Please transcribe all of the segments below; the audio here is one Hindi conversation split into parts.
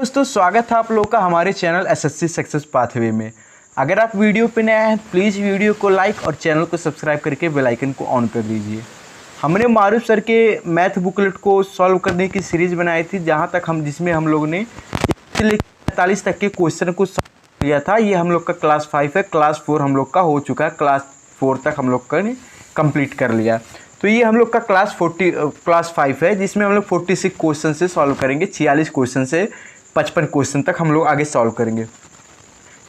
दोस्तों, स्वागत है आप लोगों का हमारे चैनल एसएससी सक्सेस पाथवे में। अगर आप वीडियो पे नए हैं प्लीज़ वीडियो को लाइक और चैनल को सब्सक्राइब करके बेल आइकन को ऑन कर दीजिए। हमने मारूफ सर के मैथ बुकलेट को सॉल्व करने की सीरीज़ बनाई थी, जिसमें हम लोगों ने 45 तक के क्वेश्चन को सॉल्व किया था। ये हम लोग का क्लास 5 है, क्लास 4 हम लोग का हो चुका है, क्लास 4 तक हम लोग का ने कंप्लीट कर लिया। तो ये हम लोग का क्लास 5 है, जिसमें हम लोग 46 क्वेश्चन से सॉल्व करेंगे। 46 क्वेश्चन से 55 क्वेश्चन तक हम लोग आगे सॉल्व करेंगे।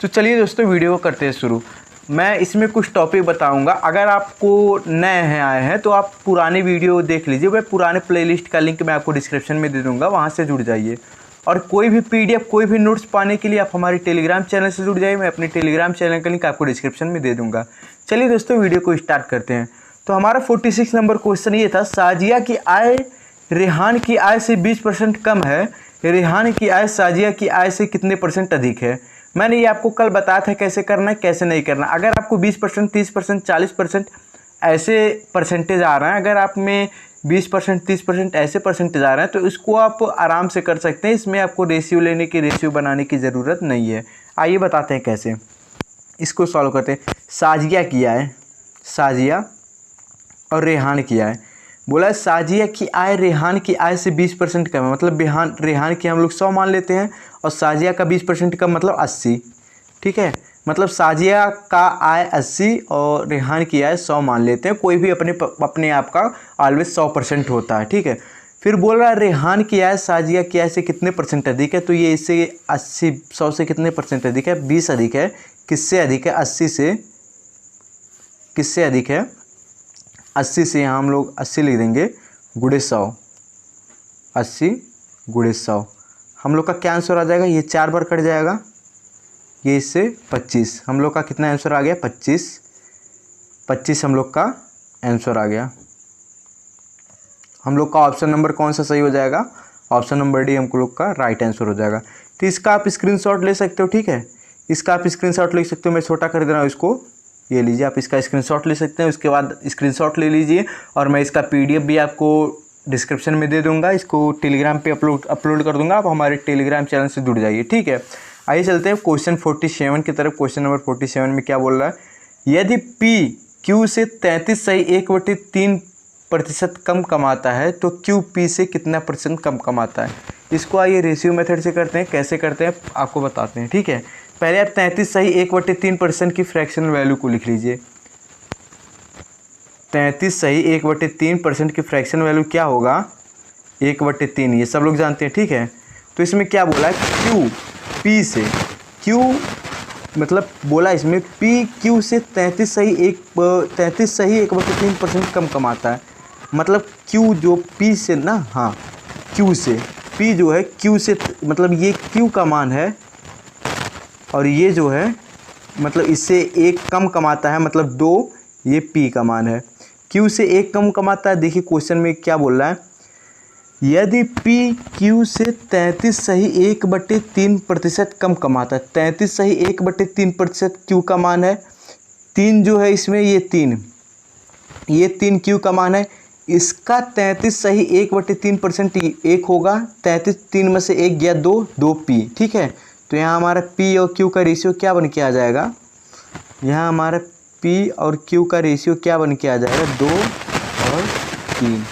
तो चलिए दोस्तों, वीडियो को करते हैं शुरू। मैं इसमें कुछ टॉपिक बताऊंगा। अगर आपको नए हैं आए हैं तो आप पुरानी वीडियो देख लीजिए। मैं पुराने प्लेलिस्ट का लिंक मैं आपको डिस्क्रिप्शन में दे दूंगा, वहाँ से जुड़ जाइए। और कोई भी PDF, कोई भी नोट्स पाने के लिए आप हमारे टेलीग्राम चैनल से जुड़ जाइए। मैं अपने टेलीग्राम चैनल का लिंक आपको डिस्क्रिप्शन में दे दूँगा। चलिए दोस्तों, वीडियो को स्टार्ट करते हैं। तो हमारा 46 नंबर क्वेश्चन ये था, साजिया की आय रेहान की आय से 20% कम है, रेहान की आय साजिया की आय से कितने % अधिक है। मैंने ये आपको कल बताया था कैसे करना है कैसे नहीं करना। अगर आपको 20%, 30%, 40% ऐसे परसेंटेज आ रहा है, अगर आप में 20%, 30% ऐसे परसेंटेज आ रहे हैं तो इसको आप आराम से कर सकते हैं। इसमें आपको रेशियो बनाने की ज़रूरत नहीं है। आइए बताते हैं कैसे इसको सॉल्व करते हैं। साजिया की आय, साजिया और रेहान की आय। बोला साजिया की आय रेहान की आय से 20% कम है, मतलब रेहान की हम लोग 100 मान लेते हैं और साजिया का 20% कम मतलब 80। ठीक है, मतलब साजिया का आय 80 और रेहान की आय 100 मान लेते हैं। कोई भी अपने आप का ऑलवेज 100% होता है। ठीक है, फिर बोल रहा है रेहान की आय साजिया की आय से कितने % अधिक है। तो ये इससे 80 100 से कितने % अधिक है, 20 अधिक है। किससे अधिक है, 80 से। किससे अधिक है, 80 से। यहाँ हम लोग 80 लिख देंगे गुणे 100, 80 गुणे 100। हम लोग का क्या आंसर आ जाएगा, ये 4 बार कट जाएगा, ये इससे 25। हम लोग का कितना आंसर आ गया, 25 हम लोग का आंसर आ गया। हम लोग का ऑप्शन नंबर कौन सा सही हो जाएगा, ऑप्शन नंबर डी हम लोग का राइट आंसर हो जाएगा। तो इसका आप स्क्रीनशॉट ले सकते हो। ठीक है, इसका आप स्क्रीनशॉट ले सकते हो। मैं छोटा कर दे रहा हूँ इसको, ये लीजिए, आप इसका स्क्रीनशॉट ले सकते हैं। उसके बाद स्क्रीनशॉट ले लीजिए और मैं इसका PDF भी आपको डिस्क्रिप्शन में दे दूंगा। इसको टेलीग्राम पे अपलोड कर दूंगा। आप हमारे टेलीग्राम चैनल से जुड़ जाइए। ठीक है, आइए चलते हैं क्वेश्चन 47 की तरफ। क्वेश्चन नंबर 47 में क्या बोल रहा है, यदि P Q से 33 सही 1/3% कम कमाता है तो Q P से कितना % कम कमाता है। इसको आइए रेशियो मेथड से करते हैं। कैसे करते हैं आपको बताते हैं। ठीक है, पहले आप 33 सही 1/3% की फ्रैक्शनल वैल्यू को लिख लीजिए। 33 सही 1/3% की फ्रैक्शन वैल्यू क्या होगा, 1/3। ये सब लोग जानते हैं। ठीक है, तो इसमें क्या बोला है, Q P से, Q मतलब बोला इसमें P Q से 33 सही 1/3% कम कमाता है। मतलब Q जो P से ना, हाँ Q से, P जो है Q से, मतलब ये Q का मान है और ये जो है मतलब इससे 1 कम कमाता है, मतलब 2, ये P का मान है। Q से 1 कम कमाता है। देखिए क्वेश्चन में क्या बोल रहा है, यदि P Q से 33 सही 1/3% कम कमाता है। 33 सही 1/3% Q का मान है। 3 जो है इसमें, ये 3 Q का मान है। इसका 33 सही 1/3% 1 होगा। 33 3 में से 1 गया 2 P। ठीक है, तो यहाँ हमारा P और Q का रेशियो क्या बन के आ जाएगा, यहाँ हमारा P और Q का रेशियो क्या बन के आ जाएगा, 2 और 3।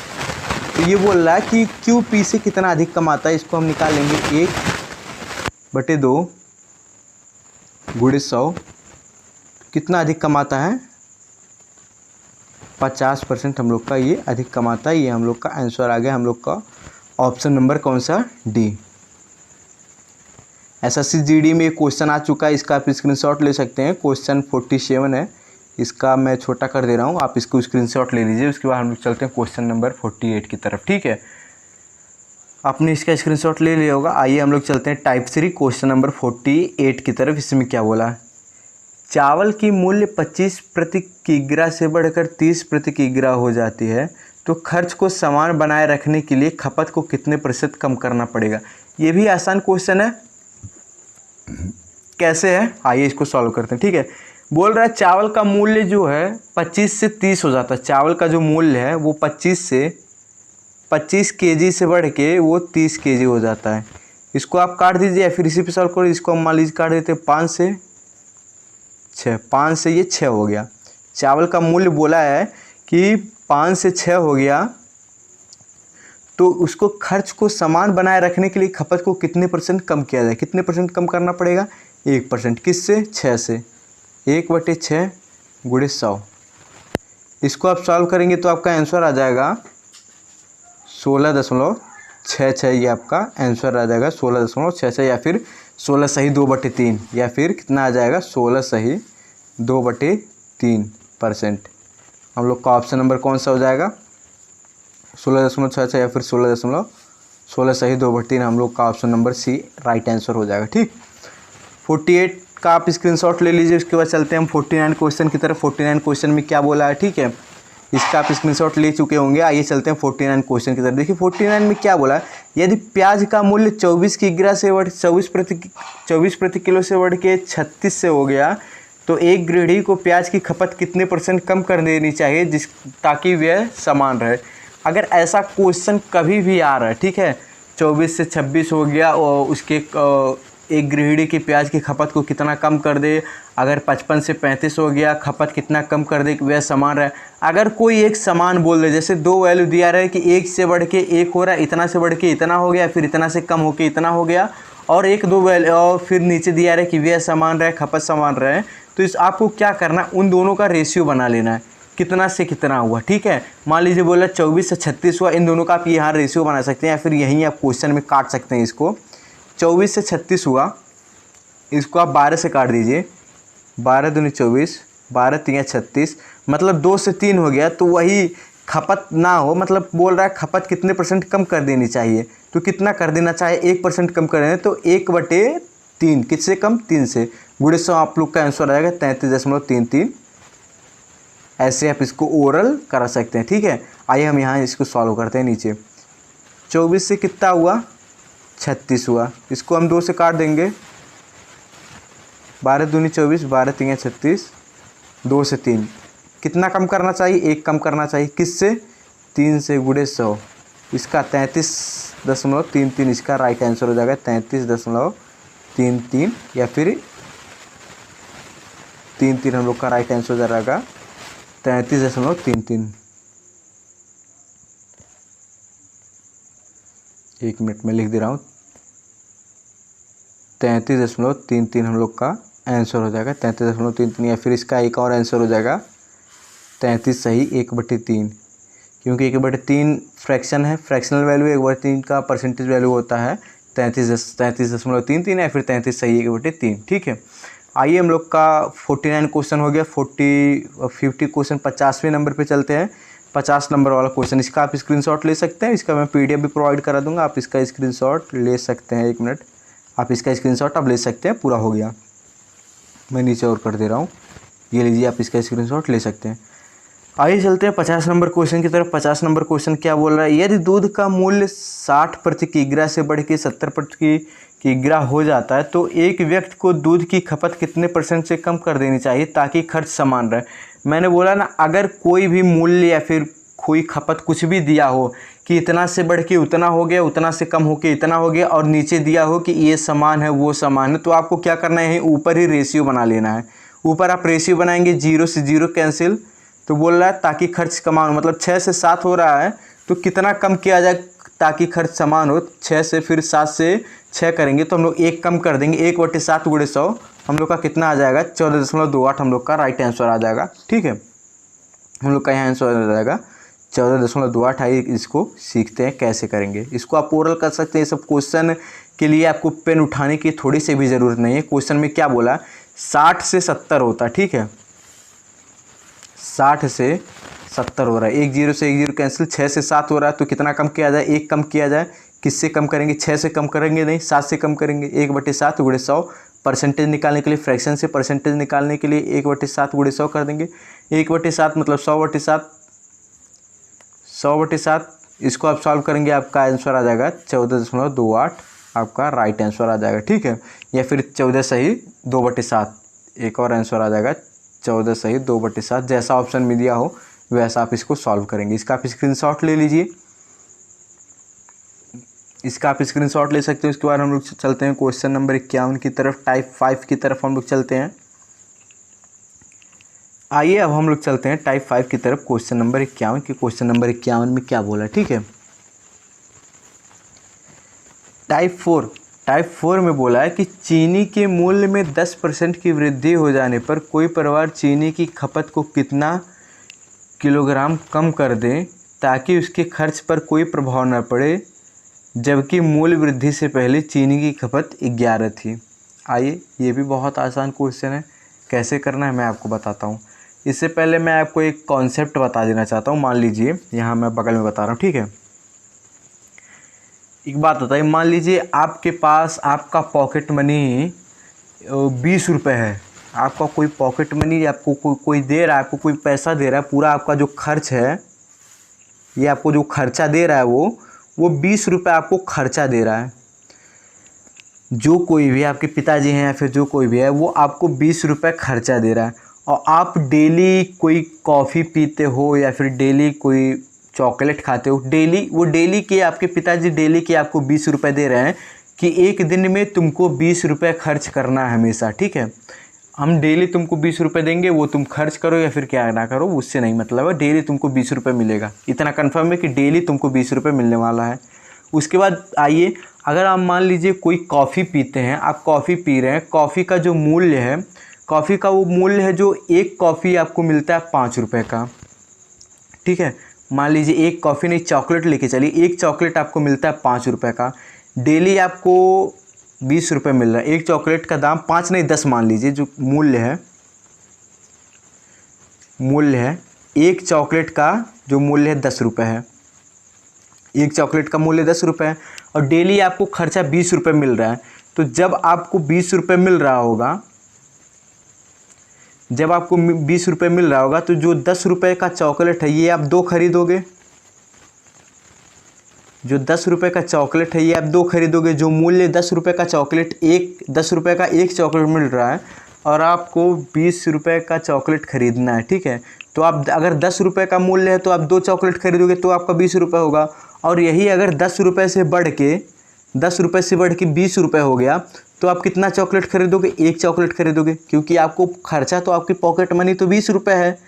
तो ये बोल रहा है कि Q P से कितना अधिक कमाता है। इसको हम निकाल लेंगे, 1/2 गुणे 100 कितना अधिक कमाता है, 50% हम लोग का ये अधिक कमाता है। ये हम लोग का आंसर आ गया। हम लोग का ऑप्शन नंबर कौन सा, D। SSC GD में क्वेश्चन आ चुका है, इसका आप स्क्रीनशॉट ले सकते हैं। क्वेश्चन 47 है, इसका मैं छोटा कर दे रहा हूँ, आप इसको स्क्रीनशॉट ले लीजिए। उसके बाद हम लोग चलते हैं क्वेश्चन नंबर 48 की तरफ। ठीक है, आपने इसका स्क्रीनशॉट ले लिया होगा। आइए हम लोग चलते हैं टाइप 3 क्वेश्चन नंबर 48 की तरफ। इसमें क्या बोला, चावल की मूल्य 25 प्रति किग्रा से बढ़कर 30 प्रति किग्रा हो जाती है तो खर्च को समान बनाए रखने के लिए खपत को कितने % कम करना पड़ेगा। ये भी आसान क्वेश्चन है। कैसे है, आइए इसको सॉल्व करते हैं। ठीक है, बोल रहा है चावल का मूल्य जो है 25 से 30 हो जाता है। चावल का जो मूल्य है वो 25 kg से बढ़ के वो 30 kg हो जाता है। इसको आप काट दीजिए या फिर इसी पे सॉल्व करो। इसको हम मान लीजिए काट देते हैं 5 से 6, 5 से ये 6 हो गया। चावल का मूल्य बोला है कि 5 से 6 हो गया, तो उसको खर्च को समान बनाए रखने के लिए खपत को कितने % कम किया जाए। कितने % कम करना पड़ेगा? 1%। किससे? 6 से। 1/6 गुणे 100। इसको आप सॉल्व करेंगे तो आपका आंसर आ जाएगा 16.66। ये आपका आंसर आ जाएगा 16.66 या फिर 16 सही 2/3 या फिर कितना आ जाएगा 16 सही 2/3%। हम लोग का ऑप्शन नंबर कौन सा हो जाएगा? 16.66 या फिर 16 सही 2/3 हम लोग का option number C right answer हो जाएगा। ठीक, 48 का आप स्क्रीनशॉट ले लीजिए। उसके बाद चलते हैं हम 49 क्वेश्चन की तरफ। 49 क्वेश्चन में क्या बोला है, ठीक है, इसका आप स्क्रीनशॉट ले चुके होंगे। आइए चलते हैं 49 क्वेश्चन की तरफ। देखिए 49 में क्या बोला है, यदि प्याज का मूल्य 24 किग्रा से बढ़ 24 प्रति किलो से बढ़ के 36 से हो गया, तो एक गृहिणी को प्याज की खपत कितने % कम कर देनी चाहिए ताकि वह समान रहे। अगर ऐसा क्वेश्चन कभी भी आ रहा है, ठीक है, 24 से 26 हो गया और उसके एक गृहिणी की प्याज की खपत को कितना कम कर दे। अगर 55 से 35 हो गया, खपत कितना कम कर दे कि वह समान रहे। अगर कोई एक समान बोल दे, जैसे 2 वैल्यू दिया रहे कि 1 से बढ़ के 1 हो रहा है, इतना से बढ़ के इतना हो गया, फिर इतना से कम होके इतना हो गया, और 1-2 वैल्यू और फिर नीचे दिया रहे कि वह समान रहे, खपत समान रहे, तो इस आपको क्या करना है, उन दोनों का रेशियो बना लेना है, कितना से कितना हुआ। ठीक है, मान लीजिए बोला 24 से 36 हुआ, इन दोनों का आप यहाँ रेशियो बना सकते हैं या फिर यहीं आप क्वेश्चन में काट सकते हैं। इसको 24 से 36 हुआ, इसको आप 12 से काट दीजिए। 12 दूनी 24, 12 तिया 36, मतलब 2 से 3 हो गया, तो वही खपत ना हो, मतलब बोल रहा है खपत कितने % कम कर देनी चाहिए, तो कितना कर देना चाहिए, 1% कम कर देना, तो 1/3, किससे कम? 3 से। गुणे 100 आप लोग का आंसर आएगा 33.33। ऐसे आप इसको ओरल करा सकते हैं। ठीक है, आइए हम यहाँ इसको सॉल्व करते हैं। नीचे 24 से कितना हुआ? 36 हुआ, इसको हम 2 से काट देंगे। 12 दूनी 24, 12 तिया 36, 2 से 3, कितना कम करना चाहिए? 1 कम करना चाहिए, किससे? 3 से। गुणे 100, इसका 33.33 इसका राइट आंसर हो जाएगा। 33.33 या फिर 33 हम लोग का राइट आंसर हो जाएगा 33.33। 1 मिनट में लिख दे रहा हूँ। 33.33 हम लोग का आंसर हो जाएगा। 33.33 या फिर इसका एक और आंसर हो जाएगा 33 सही 1/3, क्योंकि 1/3 फ्रैक्शन है, फ्रैक्शनल वैल्यू 1/3 का परसेंटेज वैल्यू होता है 33.33 या फिर 33 सही 1/3। ठीक है, आइए हम लोग का 49 क्वेश्चन हो गया। 50 क्वेश्चन 50वें नंबर पे चलते हैं। 50 नंबर वाला क्वेश्चन, इसका आप स्क्रीनशॉट ले सकते हैं। इसका मैं PDF भी प्रोवाइड करा दूंगा, आप इसका स्क्रीनशॉट ले सकते हैं। 1 मिनट, आप इसका स्क्रीनशॉट आप ले सकते हैं। पूरा हो गया, मैं नीचे और कर दे रहा हूँ, ये लीजिए, आप इसका स्क्रीनशॉट ले सकते हैं। आइए चलते हैं 50 नंबर क्वेश्चन की तरफ। 50 नंबर क्वेश्चन क्या बोल रहा है, यदि दूध का मूल्य 60 प्रति किग्रा से बढ़ के 70 प्रति किग्रा हो जाता है, तो एक व्यक्ति को दूध की खपत कितने % से कम कर देनी चाहिए ताकि खर्च समान रहे। मैंने बोला ना, अगर कोई भी मूल्य या फिर कोई खपत कुछ भी दिया हो कि इतना से बढ़ के उतना हो गया, उतना से कम होके इतना हो गया, और नीचे दिया हो कि ये समान है वो समान है, तो आपको क्या करना है, ऊपर ही रेशियो बना लेना है। ऊपर आप रेशियो बनाएंगे, 0 से 0 कैंसिल, तो बोल रहा है ताकि खर्च समान हो, मतलब 6 से 7 हो रहा है तो कितना कम किया जाए ताकि खर्च समान हो। 6 से फिर 7 से 6 करेंगे तो हम लोग 1 कम कर देंगे। 1/7 गुणे 100 हम लोग का कितना आ जाएगा? 14.28 हम लोग का राइट आंसर आ जाएगा। ठीक है, हम लोग का यहाँ आंसर आ जाएगा 14.28। आइए इसको सीखते हैं कैसे करेंगे। इसको आप ओरल कर सकते हैं। सब क्वेश्चन के लिए आपको पेन उठाने की थोड़ी सी भी ज़रूरत नहीं है। क्वेश्चन में क्या बोला, 60 से 70 होता है। ठीक है, 60 से 70 हो रहा है, 1 0 से 1 0 कैंसिल, 6 से 7 हो रहा है, तो कितना कम किया जाए? 1 कम किया जाए। किससे कम करेंगे? 6 से कम करेंगे नहीं, 7 से कम करेंगे। 1/7 गुणे 100, परसेंटेज निकालने के लिए, फ्रैक्शन से परसेंटेज निकालने के लिए 1/7 गुणे 100 कर देंगे। 1/7 मतलब 100/7, 100/7। इसको आप सॉल्व करेंगे, आपका आंसर आ जाएगा 14.28, आपका राइट आंसर आ जाएगा। ठीक है, या फिर 14 सही 2/7, एक और आंसर आ जाएगा 14 सही 2/7। जैसा ऑप्शन में दिया हो वैसा आप इसको सॉल्व करेंगे। इसका आप स्क्रीनशॉट ले लीजिए। इसका आप स्क्रीनशॉट ले सकते हो। उसके बाद हम लोग चलते हैं क्वेश्चन नंबर 51 की तरफ, टाइप 5 की तरफ हम लोग चलते हैं। आइए अब हम लोग चलते हैं टाइप 5 की तरफ, क्वेश्चन नंबर 51 की। क्वेश्चन नंबर 51 में क्या बोला, ठीक है। टाइप 4 में बोला है कि चीनी के मूल्य में 10% की वृद्धि हो जाने पर कोई परिवार चीनी की खपत को कितना किलोग्राम कम कर दे ताकि उसके खर्च पर कोई प्रभाव न पड़े, जबकि मूल्य वृद्धि से पहले चीनी की खपत 11 थी। आइए, ये भी बहुत आसान क्वेश्चन है। कैसे करना है मैं आपको बताता हूँ। इससे पहले मैं आपको एक कॉन्सेप्ट बता देना चाहता हूँ। मान लीजिए यहाँ मैं बगल में बता रहा हूँ, ठीक है। एक बात बताइए, मान लीजिए आपके पास आपका पॉकेट मनी 20 रुपये है। आपका कोई पॉकेट मनी आपको कोई दे रहा है, आपको कोई पैसा दे रहा है। पूरा आपका जो खर्च है, ये आपको जो खर्चा दे रहा है वो 20 रुपये आपको खर्चा दे रहा है। जो कोई भी आपके पिताजी हैं या फिर जो कोई भी है, वो आपको 20 रुपये खर्चा दे रहा है। और आप डेली कोई कॉफ़ी पीते हो या फिर डेली कोई चॉकलेट खाते हो, डेली के आपके पिताजी डेली के आपको 20 रुपये दे रहे हैं कि एक दिन में तुमको 20 रुपये खर्च करना है हमेशा, ठीक है। हम डेली तुमको 20 रुपये देंगे, वो तुम खर्च करो या फिर क्या ना करो, उससे नहीं मतलब है। डेली तुमको 20 रुपये मिलेगा, इतना कन्फर्म है कि डेली तुमको 20 रुपये मिलने वाला है। उसके बाद आइए, अगर आप मान लीजिए कोई कॉफ़ी पीते हैं, आप कॉफ़ी पी रहे हैं, कॉफ़ी का जो मूल्य है, कॉफ़ी का वो मूल्य है जो एक कॉफ़ी आपको मिलता है 5 रुपये का, ठीक है। मान लीजिए एक कॉफ़ी नहीं, चॉकलेट लेके चलिए, एक चॉकलेट आपको मिलता है 5 रुपये का। डेली आपको 20 रुपये मिल रहा है। एक चॉकलेट का दाम 5 नहीं 10 मान लीजिए, जो मूल्य है एक चॉकलेट का जो मूल्य है 10 रुपये है। एक चॉकलेट का मूल्य 10 रुपये है और डेली आपको खर्चा 20 रुपये मिल रहा है। तो जब आपको 20 रुपये मिल रहा होगा, तो जो 10 रुपये का चॉकलेट है ये आप 2 खरीदोगे। जो 10 रुपये का चॉकलेट है ये आप 2 खरीदोगे। जो मूल्य 10 रुपये का चॉकलेट, 10 रुपये का एक चॉकलेट मिल रहा है और आपको 20 रुपये का चॉकलेट खरीदना है, ठीक है। तो आप अगर 10 रुपये का मूल्य है तो आप 2 चॉकलेट खरीदोगे तो आपका 20 रुपये होगा। और यही अगर 10 रुपये से बढ़ के 20 रुपये हो गया तो आप कितना चॉकलेट खरीदोगे? एक चॉकलेट खरीदोगे, क्योंकि आपको खर्चा तो आपकी पॉकेट मनी तो 20 रुपये है।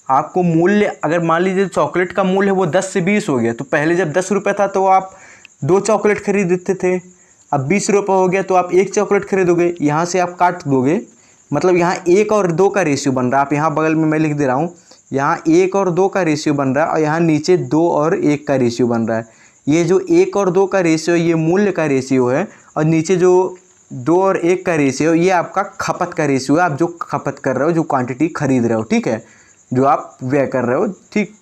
आपको मूल्य, अगर मान लीजिए चॉकलेट का मूल्य है वो 10 से 20 हो गया, तो पहले जब 10 रुपये था तो आप 2 चॉकलेट खरीदते थे। अब 20 रुपये हो गया तो आप 1 चॉकलेट खरीदोगे। यहाँ से आप काट दोगे, मतलब यहाँ 1 और 2 का रेशियो बन रहा है। आप यहाँ बगल में मैं लिख दे रहा हूँ, यहाँ 1 और 2 का रेशियो बन रहा है और यहाँ नीचे 2 और 1 का रेशियो बन रहा है। ये जो 1 और 2 का रेशियो ये मूल्य का रेशियो है और नीचे जो 2 और 1 का रेशियो ये आपका खपत का रेशियो है। आप जो खपत कर रहे हो, जो क्वांटिटी खरीद रहे हो, ठीक है, जो आप व्यय कर रहे हो, ठीक।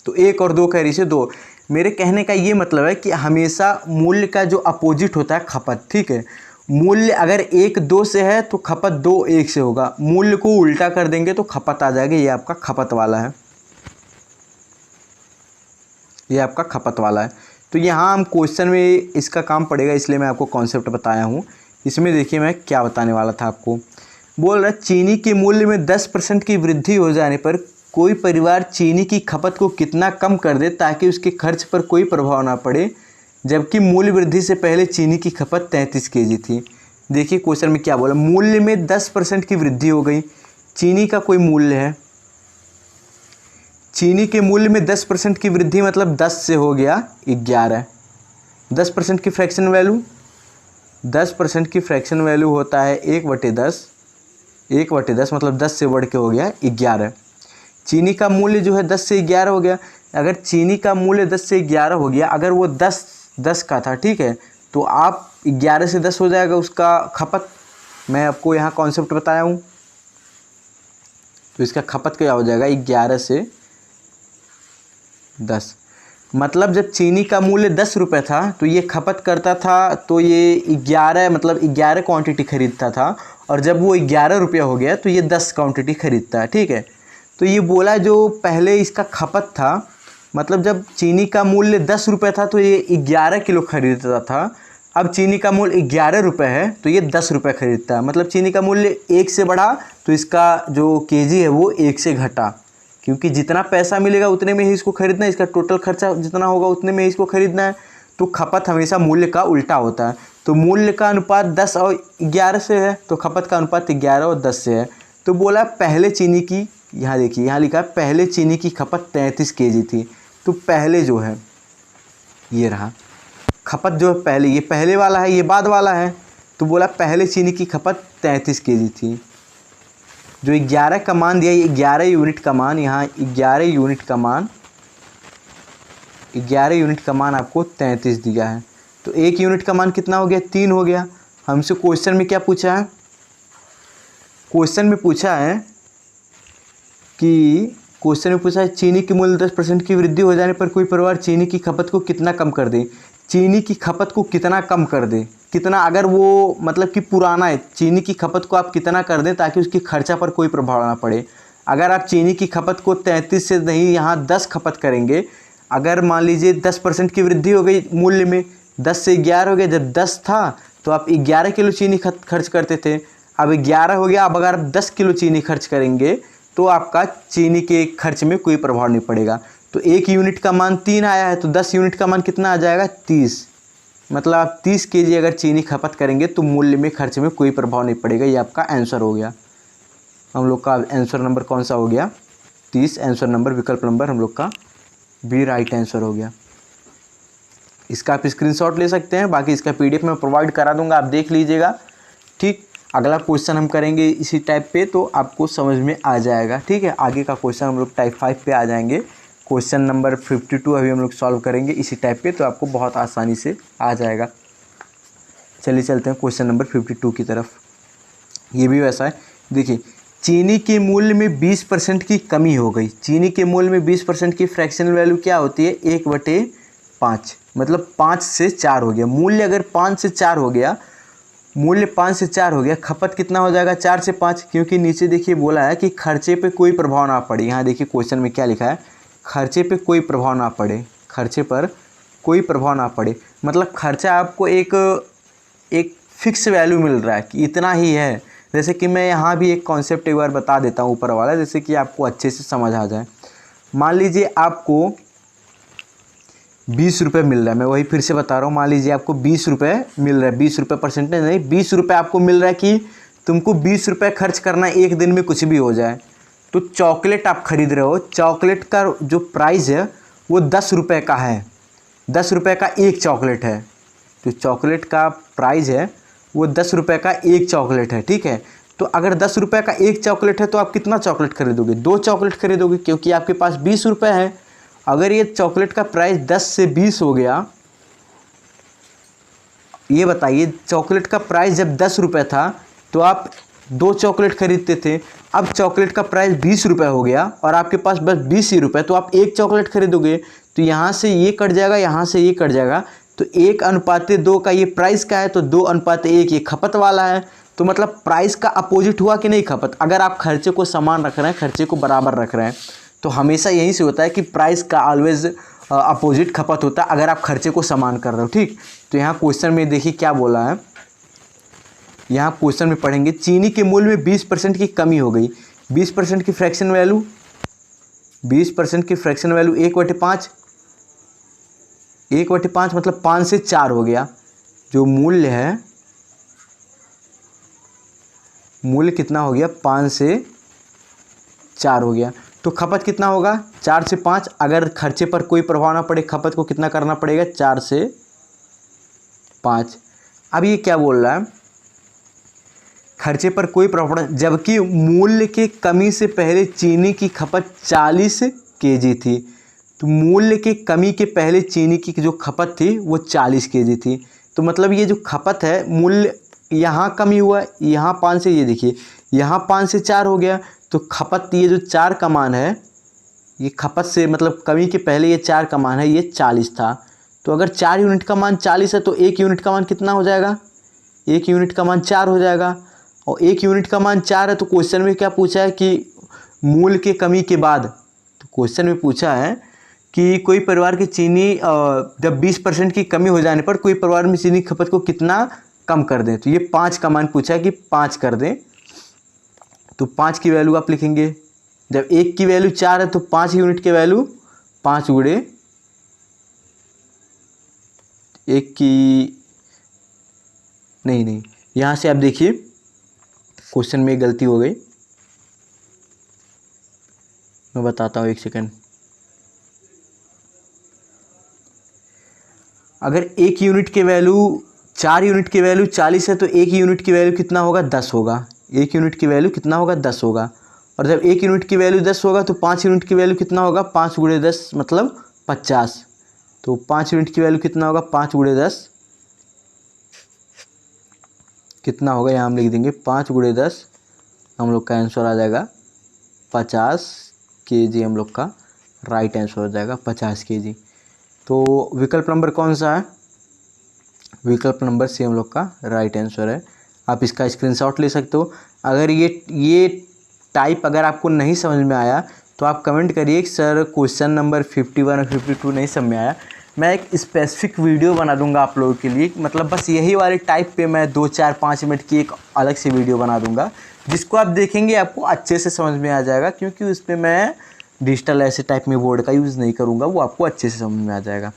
तो 1 और 2 का रेशियो 2। मेरे कहने का ये मतलब है कि हमेशा मूल्य का जो अपोजिट होता है खपत, ठीक है। मूल्य अगर 1 2 से है तो खपत 2 1 से होगा। मूल्य को उल्टा कर देंगे तो खपत आ जाएगी। ये आपका खपत वाला है, ये आपका खपत वाला है। तो यहाँ हम क्वेश्चन में इसका काम पड़ेगा, इसलिए मैं आपको कॉन्सेप्ट बताया हूँ। इसमें देखिए मैं क्या बताने वाला था आपको। बोल रहा चीनी के मूल्य में 10% की वृद्धि हो जाने पर कोई परिवार चीनी की खपत को कितना कम कर दे ताकि उसके खर्च पर कोई प्रभाव ना पड़े, जबकि मूल्य वृद्धि से पहले चीनी की खपत 33 केजी थी। देखिए क्वेश्चन में क्या बोला, मूल्य में 10% की वृद्धि हो गई। चीनी का कोई मूल्य है, चीनी के मूल्य में 10% की वृद्धि मतलब 10 से हो गया 11। 10% की फ्रैक्शन वैल्यू, 10% की फ्रैक्शन वैल्यू होता है 1/10। 1/10 मतलब 10 से बढ़ के हो गया 11। चीनी का मूल्य जो है 10 से 11 हो गया। अगर चीनी का मूल्य 10 से 11 हो गया, अगर वो 10 का था, ठीक है, तो आप 11 से 10 हो जाएगा उसका खपत। मैं आपको यहाँ कॉन्सेप्ट बताया हूँ। तो इसका खपत क्या हो जाएगा, 11 से 10। मतलब जब चीनी का मूल्य 10 रुपये था तो ये खपत करता था, तो ये 11 मतलब 11 क्वांटिटी खरीदता था। और जब वो 11 रुपया हो गया तो ये 10 क्वांटिटी खरीदता है, ठीक है। तो ये बोला जो पहले इसका खपत था, मतलब जब चीनी का मूल्य 10 रुपये था तो ये 11 किलो खरीदता था। अब चीनी का मूल्य 11 रुपये है तो ये 10 रुपये खरीदता है। मतलब चीनी का मूल्य 1 से बढ़ा तो इसका जो केजी है वो 1 से घटा, क्योंकि जितना पैसा मिलेगा उतने में ही इसको खरीदना है। इसका टोटल खर्चा जितना होगा उतने में ही इसको खरीदना है। तो खपत हमेशा मूल्य का उल्टा होता है। तो मूल्य का अनुपात 10 और 11 से है, तो खपत का अनुपात 11 और 10 से है। तो बोला पहले चीनी की, यहाँ देखिए यहाँ लिखा है पहले चीनी की खपत 33 केजी थी। तो पहले जो है ये रहा खपत, जो है पहले, ये पहले वाला है, ये बाद वाला है। तो बोला पहले चीनी की खपत 33 केजी थी। जो 11 का मान दिया, ये 11 यूनिट का मान, यहाँ 11 यूनिट का मान, 11 यूनिट का मान आपको 33 दिया है। तो 1 यूनिट का मान कितना हो गया, 3 हो गया। हमसे क्वेश्चन में क्या पूछा है, क्वेश्चन में पूछा है कि चीनी की मूल्य 10% की वृद्धि हो जाने पर कोई परिवार चीनी की खपत को कितना कम कर दे। चीनी की खपत को कितना कम कर दे, कितना, अगर वो मतलब कि पुराना है, चीनी की खपत को आप कितना कर दें ताकि उसकी खर्चा पर कोई प्रभाव ना पड़े। अगर आप चीनी की खपत को 33 से नहीं यहाँ 10 खपत करेंगे, अगर मान लीजिए 10% की वृद्धि हो गई मूल्य में, 10 से 11 हो गया, जब 10 था तो आप 11 किलो चीनी खर्च करते थे, अब 11 हो गया। अब अगर आप 10 किलो चीनी खर्च करेंगे तो आपका चीनी के खर्च में कोई प्रभाव नहीं पड़ेगा। तो 1 यूनिट का मान 3 आया है, तो 10 यूनिट का मान कितना आ जाएगा, 30। मतलब आप 30 केजी अगर चीनी खपत करेंगे तो मूल्य में खर्च में कोई प्रभाव नहीं पड़ेगा। ये आपका आंसर हो गया। हम लोग का आंसर नंबर कौन सा हो गया, 30। आंसर नंबर, विकल्प नंबर हम लोग का बी राइट आंसर हो गया। इसका आप स्क्रीनशॉट ले सकते हैं, बाकी इसका PDF मैं प्रोवाइड करा दूंगा, आप देख लीजिएगा। ठीक, अगला क्वेश्चन हम करेंगे इसी टाइप पे, तो आपको समझ में आ जाएगा। ठीक है, आगे का क्वेश्चन हम लोग टाइप 5 पे आ जाएंगे। क्वेश्चन नंबर 52 अभी हम लोग सॉल्व करेंगे इसी टाइप पे, तो आपको बहुत आसानी से आ जाएगा। चलिए चलते हैं क्वेश्चन नंबर 52 की तरफ। ये भी वैसा है, देखिए चीनी के मूल्य में 20% की कमी हो गई। चीनी के मूल्य में 20% की फ्रैक्शनल वैल्यू क्या होती है, 1/5, मतलब 5 से 4 हो गया। मूल्य अगर 5 से 4 हो गया, मूल्य 5 से 4 हो गया, खपत कितना हो जाएगा, 4 से 5। क्योंकि नीचे देखिए बोला है कि खर्चे पे कोई प्रभाव ना पड़े। यहाँ देखिए क्वेश्चन में क्या लिखा है, खर्चे पे कोई प्रभाव ना पड़े, खर्चे पर कोई प्रभाव ना पड़े। मतलब खर्चा आपको एक फिक्स वैल्यू मिल रहा है कि इतना ही है। जैसे कि मैं यहाँ भी एक कॉन्सेप्ट एक बार बता देता हूँ ऊपर वाला, जैसे कि आपको अच्छे से समझ आ जाए। मान लीजिए आपको 20 रुपये मिल रहा है, मैं वही फिर से बता रहा हूँ। मान लीजिए आपको 20 रुपये मिल रहा है, 20 रुपये परसेंटेज नहीं, 20 रुपये आपको मिल रहा है कि तुमको 20 रुपये खर्च करना है, एक दिन में कुछ भी हो जाए। तो चॉकलेट आप खरीद रहे हो, चॉकलेट का जो प्राइस है वो 10 रुपये का है, 10 रुपये का एक चॉकलेट है। जो चॉकलेट का प्राइस है वो 10 रुपये का एक चॉकलेट है। ठीक है, तो अगर 10 रुपये का एक चॉकलेट है तो आप कितना चॉकलेट खरीदोगे, 2 चॉकलेट खरीदोगे, क्योंकि आपके पास 20 रुपये है। अगर ये चॉकलेट का प्राइस 10 से 20 हो गया, ये बताइए चॉकलेट का प्राइस जब 10 रुपये था तो आप 2 चॉकलेट खरीदते थे। अब चॉकलेट का प्राइस 20 रुपये हो गया और आपके पास बस 20 ही रुपये, तो आप एक चॉकलेट खरीदोगे। तो यहाँ से ये कट जाएगा, यहाँ से ये कट जाएगा, तो 1:2 का ये प्राइस का है, तो 2:1 ये खपत वाला है। तो मतलब प्राइस का अपोजिट हुआ कि नहीं, खपत। अगर आप खर्चे को समान रख रहे हैं, खर्चे को बराबर रख रहे हैं, तो हमेशा यही से होता है कि प्राइस का ऑलवेज अपोजिट खपत होता है, अगर आप खर्चे को समान कर रहे हो। ठीक, तो यहाँ क्वेश्चन में देखिए क्या बोला है, यहाँ क्वेश्चन में पढ़ेंगे चीनी के मूल्य में 20% की कमी हो गई। 20% की फ्रैक्शन वैल्यू, 20% की फ्रैक्शन वैल्यू 1/5, 1/5 मतलब 5 से 4 हो गया। जो मूल्य है, मूल्य कितना हो गया, 5 से 4 हो गया। तो खपत कितना होगा, 4 से 5। अगर खर्चे पर कोई प्रभाव ना पड़े, खपत को कितना करना पड़ेगा, 4 से 5। अब ये क्या बोल रहा है, खर्चे पर कोई प्रभाव, जबकि मूल्य के कमी से पहले चीनी की खपत 40 केजी थी। तो मूल्य के कमी के पहले चीनी की जो खपत थी वो 40 केजी थी। तो मतलब ये जो खपत है, मूल्य यहाँ कमी हुआ, यहाँ 5 से, ये देखिए यहाँ 5 से 4 हो गया। तो खपत, ये जो 4 का मान है, ये खपत से मतलब कमी के पहले ये 4 का मान है, ये 40 था। तो अगर 4 यूनिट का मान 40 है तो 1 यूनिट का मान कितना हो जाएगा, 1 यूनिट का मान 4 हो जाएगा। और 1 यूनिट का मान 4 है, तो क्वेश्चन में क्या पूछा है कि मूल्य के कमी के बाद, तो क्वेश्चन में पूछा है कि कोई परिवार की चीनी जब 20% की कमी हो जाने पर कोई परिवार में चीनी खपत को कितना कम कर दें। तो ये 5 का मान पूछा है कि 5 कर दें। तो 5 की वैल्यू आप लिखेंगे, जब 1 की वैल्यू 4 है तो 5 यूनिट की वैल्यू 5 गुणे एक की नहीं, यहाँ से आप देखिए क्वेश्चन में गलती हो गई, मैं बताता हूँ, एक सेकंड। अगर एक यूनिट के वैल्यू 4 यूनिट की वैल्यू 40 है तो एक यूनिट की वैल्यू कितना होगा, 10 होगा। एक यूनिट की वैल्यू कितना होगा, 10 होगा। और जब एक यूनिट की वैल्यू 10 होगा तो 5 यूनिट की वैल्यू कितना होगा, 5 गुणे 10 मतलब 50। तो 5 यूनिट की वैल्यू कितना होगा, 5 गुणे 10 कितना होगा, यहाँ हम लिख देंगे 5 गुणे 10, हम लोग का आंसर आ जाएगा 50 kg। हम लोग का राइट आंसर हो जाएगा 50 kg। तो विकल्प नंबर कौन सा है, विकल्प नंबर सी हम लोग का राइट आंसर है। आप इसका स्क्रीनशॉट ले सकते हो। अगर ये टाइप अगर आपको नहीं समझ में आया तो आप कमेंट करिए कि सर क्वेश्चन नंबर 51 और 52 नहीं समझ में आया, मैं एक स्पेसिफिक वीडियो बना दूंगा आप लोगों के लिए। मतलब बस यही वाले टाइप पे मैं 2 4 5 मिनट की एक अलग से वीडियो बना दूंगा, जिसको आप देखेंगे आपको अच्छे से समझ में आ जाएगा, क्योंकि उस पर मैं डिजिटल ऐसे टाइप में बोर्ड का यूज़ नहीं करूँगा, वो आपको अच्छे से समझ में आ जाएगा।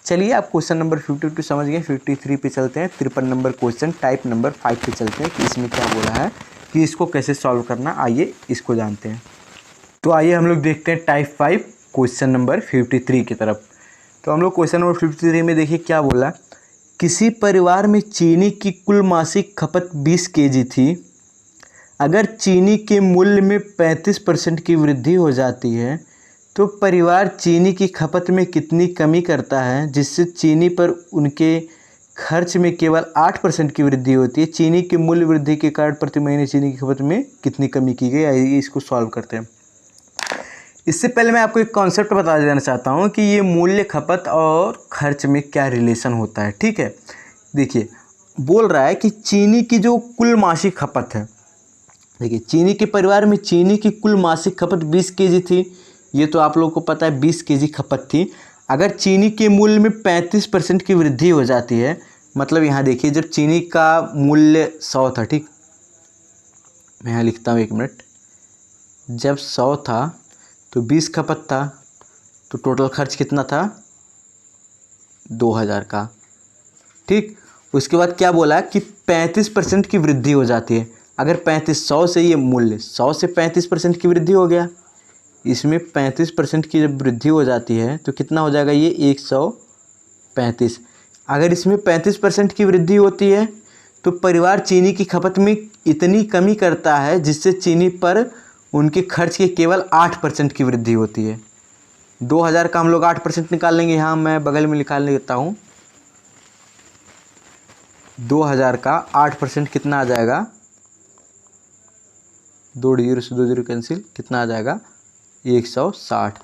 चलिए आप क्वेश्चन नंबर 52 समझ गए, 53 पे चलते हैं। 53 नंबर क्वेश्चन टाइप नंबर 5 पे चलते हैं कि इसमें क्या बोला है, कि इसको कैसे सॉल्व करना, आइए इसको जानते हैं। तो आइए हम लोग देखते हैं टाइप 5 क्वेश्चन नंबर 53 की तरफ। तो हम लोग क्वेश्चन नंबर 53 में देखिए क्या बोला। किसी परिवार में चीनी की कुल मासिक खपत 20 kg थी। अगर चीनी के मूल्य में 35% की वृद्धि हो जाती है तो परिवार चीनी की खपत में कितनी कमी करता है, जिससे चीनी पर उनके खर्च में केवल 8% की वृद्धि होती है। चीनी के मूल्य वृद्धि के कारण प्रति महीने चीनी की खपत में कितनी कमी की गई, आइए इसको सॉल्व करते हैं। इससे पहले मैं आपको एक कॉन्सेप्ट बता देना चाहता हूँ कि ये मूल्य, खपत और खर्च में क्या रिलेशन होता है। ठीक है, देखिए बोल रहा है कि चीनी की जो कुल मासिक खपत है, देखिए चीनी के परिवार में चीनी की कुल मासिक खपत 20 kg थी, ये तो आप लोगों को पता है 20 kg खपत थी। अगर चीनी के मूल्य में 35% की वृद्धि हो जाती है, मतलब यहाँ देखिए जब चीनी का मूल्य 100 था, ठीक, मैं यहाँ लिखता हूँ, 1 मिनट, जब 100 था तो 20 खपत था, तो टोटल खर्च कितना था, 2000 का। ठीक, उसके बाद क्या बोला कि 35% की वृद्धि हो जाती है। अगर 100 से ये मूल्य 100 से 35% की वृद्धि हो गया, इसमें 35% की जब वृद्धि हो जाती है तो कितना हो जाएगा, ये 135। अगर इसमें 35% की वृद्धि होती है तो परिवार चीनी की खपत में इतनी कमी करता है जिससे चीनी पर उनके खर्च के केवल 8% की वृद्धि होती है। 2000 का हम लोग 8% निकाल लेंगे, यहाँ मैं बगल में निकाल लेता हूँ। 2000 का 8% कितना आ जाएगा, 2 जीरो से 2 जीरो कैंसिल, कितना आ जाएगा, 160।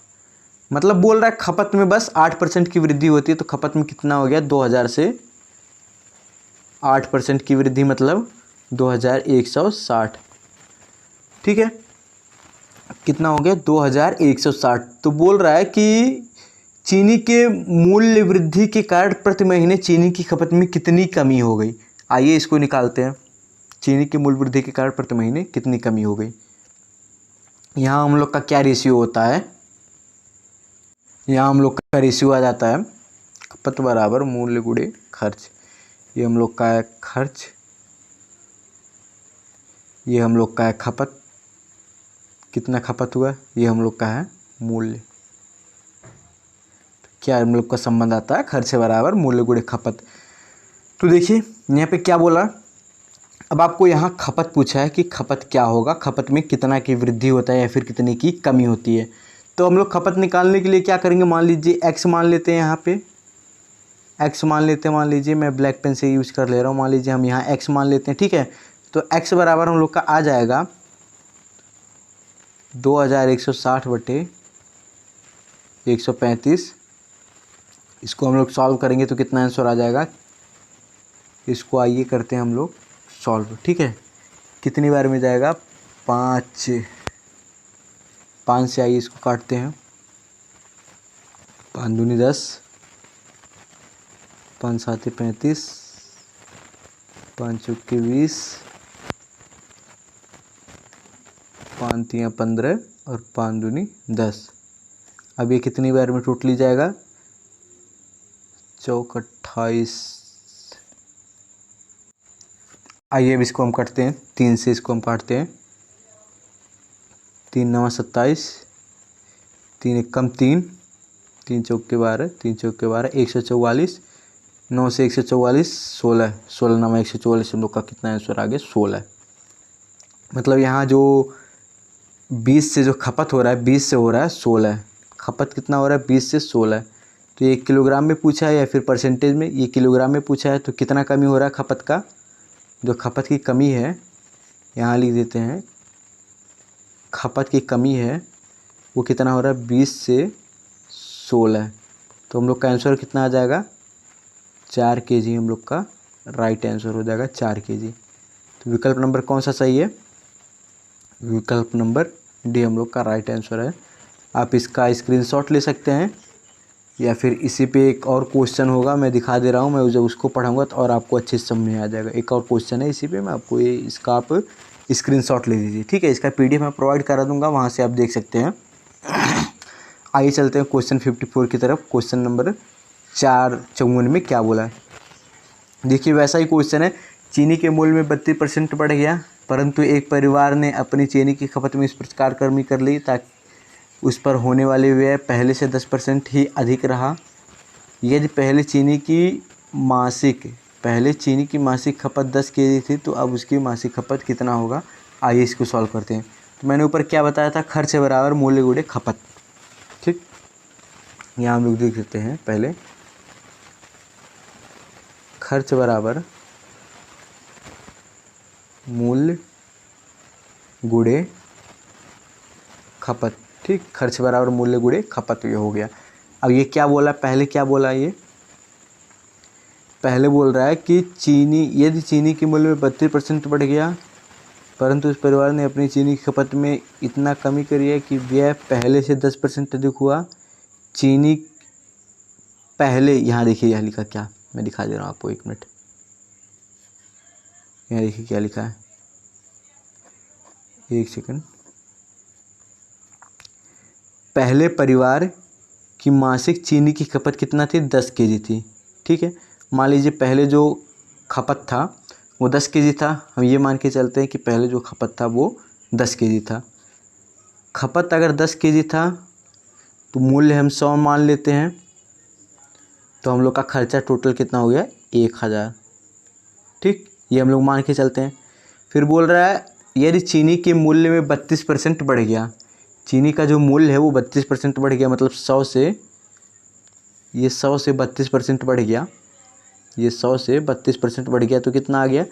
मतलब बोल रहा है खपत में बस 8% की वृद्धि होती है, तो खपत में कितना हो गया, 2000 से 8% की वृद्धि मतलब 2160। ठीक है, कितना हो गया, 2160। तो बोल रहा है कि चीनी के मूल्य वृद्धि के कारण प्रति महीने चीनी की खपत में कितनी कमी हो गई, आइए इसको निकालते हैं। चीनी के मूल्य वृद्धि के कारण प्रति महीने कितनी कमी हो गई। यहाँ हम लोग का क्या रेशियो होता है, यहाँ हम लोग का रेशियो आ जाता है खपत बराबर मूल्य गुणे खर्च। ये हम लोग का है खर्च, ये हम लोग का है खपत, कितना खपत हुआ, ये हम लोग का है मूल्य। क्या हम लोग का संबंध आता है, खर्च बराबर मूल्य गुणे खपत। तो देखिए यहाँ पे क्या बोला, अब आपको यहाँ खपत पूछा है कि खपत क्या होगा, खपत में कितना की वृद्धि होता है या फिर कितने की कमी होती है। तो हम लोग खपत निकालने के लिए क्या करेंगे, मान लीजिए x मान लेते हैं, यहाँ पे x मान लेते हैं, मान लीजिए मैं ब्लैक पेन से यूज़ कर ले रहा हूँ, मान लीजिए हम यहाँ x मान लेते हैं। ठीक है, तो x बराबर हम लोग का आ जाएगा 2160 बटे 135। इसको हम लोग सॉल्व करेंगे तो कितना आंसर आ जाएगा, इसको आइए करते हैं हम लोग सॉल्व। ठीक है, कितनी बार में जाएगा, 5 से आइए इसको काटते हैं, 5 दूनी 10, 5 सात 35, 5 चौके 20, 5 तियाँ 15 और 5 दूनी 10। अब ये कितनी बार में टोटली जाएगा, चौक 28। आइए अब इसको हम काटते हैं, 3 से इसको हम काटते हैं। 3 9 27, 3 1 कम 3, 3 चौक के 12, 3 चौक के 12, 144। 9 से 144, 16, 16 9 144, हम लोग का कितना आंसर आ गया 16। मतलब यहाँ जो 20 से जो खपत हो रहा है 20 से हो रहा है 16, खपत कितना हो रहा है 20 से 16। तो ये किलोग्राम में पूछा है या फिर परसेंटेज में, ये किलोग्राम में पूछा है, तो कितना कमी हो रहा है खपत का, जो खपत की कमी है यहाँ लिख देते हैं, खपत की कमी है वो कितना हो रहा है 20 से 16। तो हम लोग का आंसर कितना आ जाएगा 4 kg, हम लोग का राइट आंसर हो जाएगा 4 kg। तो विकल्प नंबर कौन सा सही है, विकल्प नंबर डी हम लोग का राइट आंसर है। आप इसका स्क्रीनशॉट ले सकते हैं या फिर इसी पे एक और क्वेश्चन होगा, मैं दिखा दे रहा हूँ, मैं जब उसको पढ़ाऊँगा तो और आपको अच्छे से समझ में आ जाएगा। एक और क्वेश्चन है इसी पे, मैं आपको ये इसका आप स्क्रीनशॉट ले लीजिए, ठीक है। इसका PDF मैं प्रोवाइड करा दूँगा, वहाँ से आप देख सकते हैं। आइए चलते हैं क्वेश्चन 54 की तरफ। क्वेश्चन नंबर 454 में क्या बोला है, देखिए वैसा ही क्वेश्चन है। चीनी के मूल्य में 32% बढ़ गया, परंतु एक परिवार ने अपनी चीनी की खपत में इस प्रकार कमी कर ली ताकि उस पर होने वाले व्यय पहले से 10% ही अधिक रहा। यदि पहले चीनी की मासिक खपत 10 kg थी तो अब उसकी मासिक खपत कितना होगा। आइए इसको सॉल्व करते हैं। तो मैंने ऊपर क्या बताया था, खर्च बराबर मूल्य गुणे खपत, ठीक। यहाँ हम लोग देख देते हैं, पहले खर्च बराबर मूल्य गुणे खपत, ठीक। खर्च बराबर मूल्य गुणे खपत, ये हो गया। अब ये क्या बोला, पहले क्या बोला, ये पहले बोल रहा है कि यदि चीनी के मूल्य में 32% बढ़ गया, परंतु उस परिवार ने अपनी चीनी की खपत में इतना कमी करी है कि व्यय पहले से 10% अधिक हुआ। चीनी पहले, यहाँ देखिए यह लिखा क्या, मैं दिखा दे रहा हूँ आपको, 1 मिनट। यहाँ देखिए क्या लिखा है, 1 सेकंड। पहले परिवार की मासिक चीनी की खपत कितना थी, 10 kg थी, ठीक है। मान लीजिए पहले जो खपत था वो 10 kg था, हम ये मान के चलते हैं कि पहले जो खपत था वो 10 kg था। खपत अगर 10 kg था तो मूल्य हम 100 मान लेते हैं, तो हम लोग का खर्चा टोटल कितना हो गया 1000, ठीक। ये हम लोग मान के चलते हैं। फिर बोल रहा है यदि चीनी के मूल्य में 32% बढ़ गया, चीनी का जो मूल्य है वो 32% बढ़ गया, मतलब 100 से 32% बढ़ गया, ये 100 से 32% बढ़ गया, तो कितना आ गया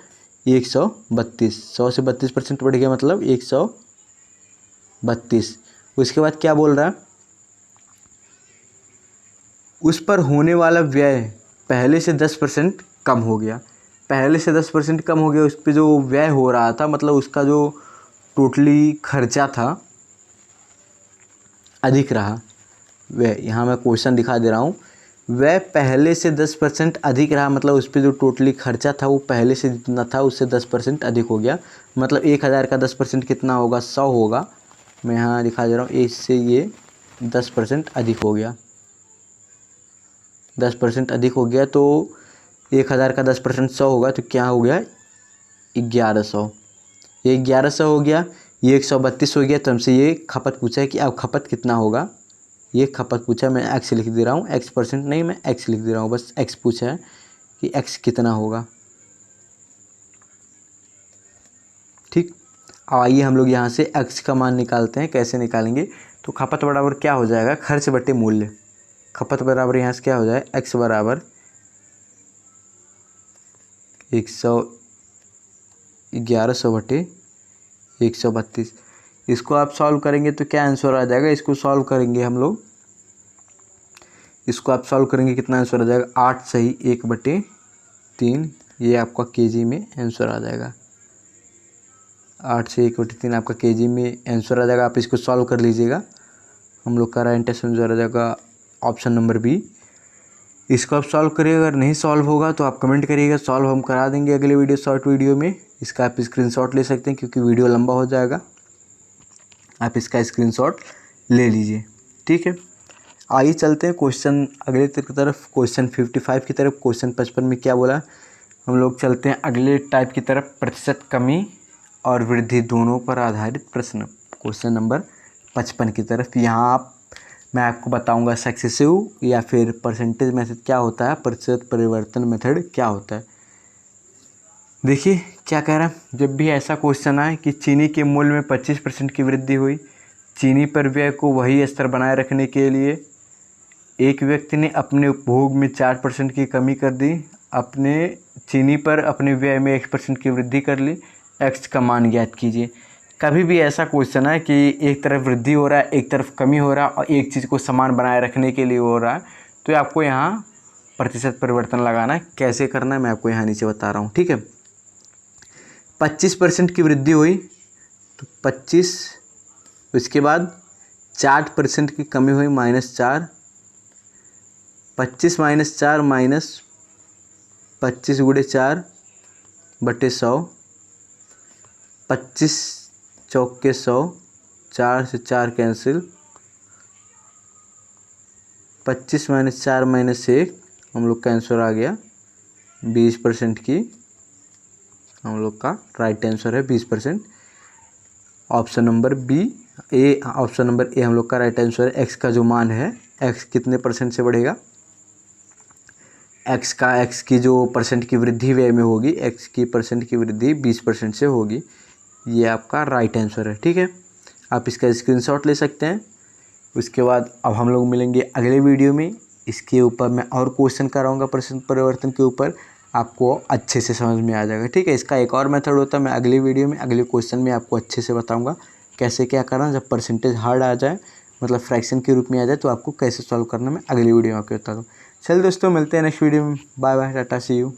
132। 100 से 32% बढ़ गया मतलब 132। उसके बाद क्या बोल रहा है, उस पर होने वाला व्यय पहले से 10% कम हो गया। पहले से 10% कम हो गया, उस पर जो व्यय हो रहा था, मतलब उसका जो टोटली खर्चा था अधिक रहा। वह, यहाँ मैं क्वेश्चन दिखा दे रहा हूँ, वह पहले से 10% अधिक रहा, मतलब उस पर जो टोटली खर्चा था वो पहले से जितना था उससे 10% अधिक हो गया। मतलब 1000 का 10% कितना होगा, 100 होगा। मैं यहाँ दिखा दे रहा हूँ, इससे ये 10% अधिक हो गया, 10% अधिक हो गया। तो 1000 का 10% 100 होगा, तो क्या हो गया 1100। ये 1100 हो गया, ये 132 हो गया। तो हमसे ये खपत पूछा है कि अब खपत कितना होगा, ये खपत पूछा है। मैं एक्स लिख दे रहा हूँ, एक्स परसेंट नहीं, मैं एक्स लिख दे रहा हूँ, बस एक्स पूछा है कि एक्स कितना होगा, ठीक। आइए हम लोग यहाँ से एक्स का मान निकालते हैं। कैसे निकालेंगे, तो खपत बराबर क्या हो जाएगा, खर्च बटे मूल्य। खपत बराबर यहाँ से क्या हो जाए, एक्स बराबर 1100 बटे 132। इसको आप सॉल्व करेंगे तो क्या आंसर आ जाएगा, इसको सॉल्व करेंगे हम लोग, इसको आप सॉल्व करेंगे कितना आंसर आ जाएगा, 8 सही 1/3। ये आपका केजी में आंसर आ जाएगा, 8 से 1/3 आपका केजी में आंसर आ जाएगा। आप इसको सॉल्व कर लीजिएगा, हम लोग का राइट आंसर आ जाएगा ऑप्शन नंबर बी। इसको आप सॉल्व करिएगा, अगर नहीं सॉल्व होगा तो आप कमेंट करिएगा, सॉल्व हम करा देंगे अगले वीडियो, शॉर्ट वीडियो में। इसका आप स्क्रीनशॉट ले सकते हैं क्योंकि वीडियो लंबा हो जाएगा, आप इसका स्क्रीनशॉट ले लीजिए, ठीक है। आइए चलते हैं क्वेश्चन अगले की तरफ, क्वेश्चन 55 की तरफ। क्वेश्चन 55 में क्या बोला, हम लोग चलते हैं अगले टाइप की तरफ, प्रतिशत कमी और वृद्धि दोनों पर आधारित प्रश्न। क्वेश्चन नंबर 55 की तरफ। यहाँ मैं आपको बताऊंगा सक्सेसिव या फिर परसेंटेज मेथड क्या होता है, प्रतिशत परिवर्तन मेथड क्या होता है। देखिए क्या कह रहा है, जब भी ऐसा क्वेश्चन आए कि चीनी के मूल्य में 25% की वृद्धि हुई, चीनी पर व्यय को वही स्तर बनाए रखने के लिए एक व्यक्ति ने अपने उपभोग में 4% की कमी कर दी, अपने चीनी पर अपने व्यय में 1% की वृद्धि कर ली, एक्स का मान ज्ञात कीजिए। कभी भी ऐसा क्वेश्चन है कि एक तरफ वृद्धि हो रहा है, एक तरफ कमी हो रहा है और एक चीज़ को समान बनाए रखने के लिए हो रहा है, तो आपको यहाँ प्रतिशत परिवर्तन लगाना है। कैसे करना है मैं आपको यहाँ नीचे बता रहा हूँ, ठीक है। 25% की वृद्धि हुई तो 25, उसके बाद 4% की कमी हुई -4, 25 - 4 माइनस 25 × 4 बटे 100, 25 चौक के 100, 4 से 4 कैंसिल, 25 - 4 -1 हम लोग का आंसर आ गया 20% की, हम लोग का राइट आंसर है 20%। Option number B A, option number A हम लोग का राइट आंसर है। एक्स का जो मान है, एक्स कितने परसेंट से बढ़ेगा, एक्स की जो परसेंट की वृद्धि व्यय में होगी, एक्स की परसेंट की वृद्धि 20% से होगी। ये आपका राइट आंसर है, ठीक है। आप इसका स्क्रीनशॉट ले सकते हैं। उसके बाद अब हम लोग मिलेंगे अगले वीडियो में। इसके ऊपर मैं और क्वेश्चन कराऊंगा परसेंट परिवर्तन के ऊपर, आपको अच्छे से समझ में आ जाएगा, ठीक है। इसका एक और मेथड होता है, मैं अगले वीडियो में अगले क्वेश्चन में आपको अच्छे से बताऊँगा कैसे क्या करना। जब परसेंटेज हार्ड आ जाए, मतलब फ्रैक्शन के रूप में आ जाए, तो आपको कैसे सॉल्व करना मैं अगली वीडियो में आपको बता दूँ। चलिए दोस्तों, मिलते हैं नेक्स्ट वीडियो में। Bye bye, tata, see you.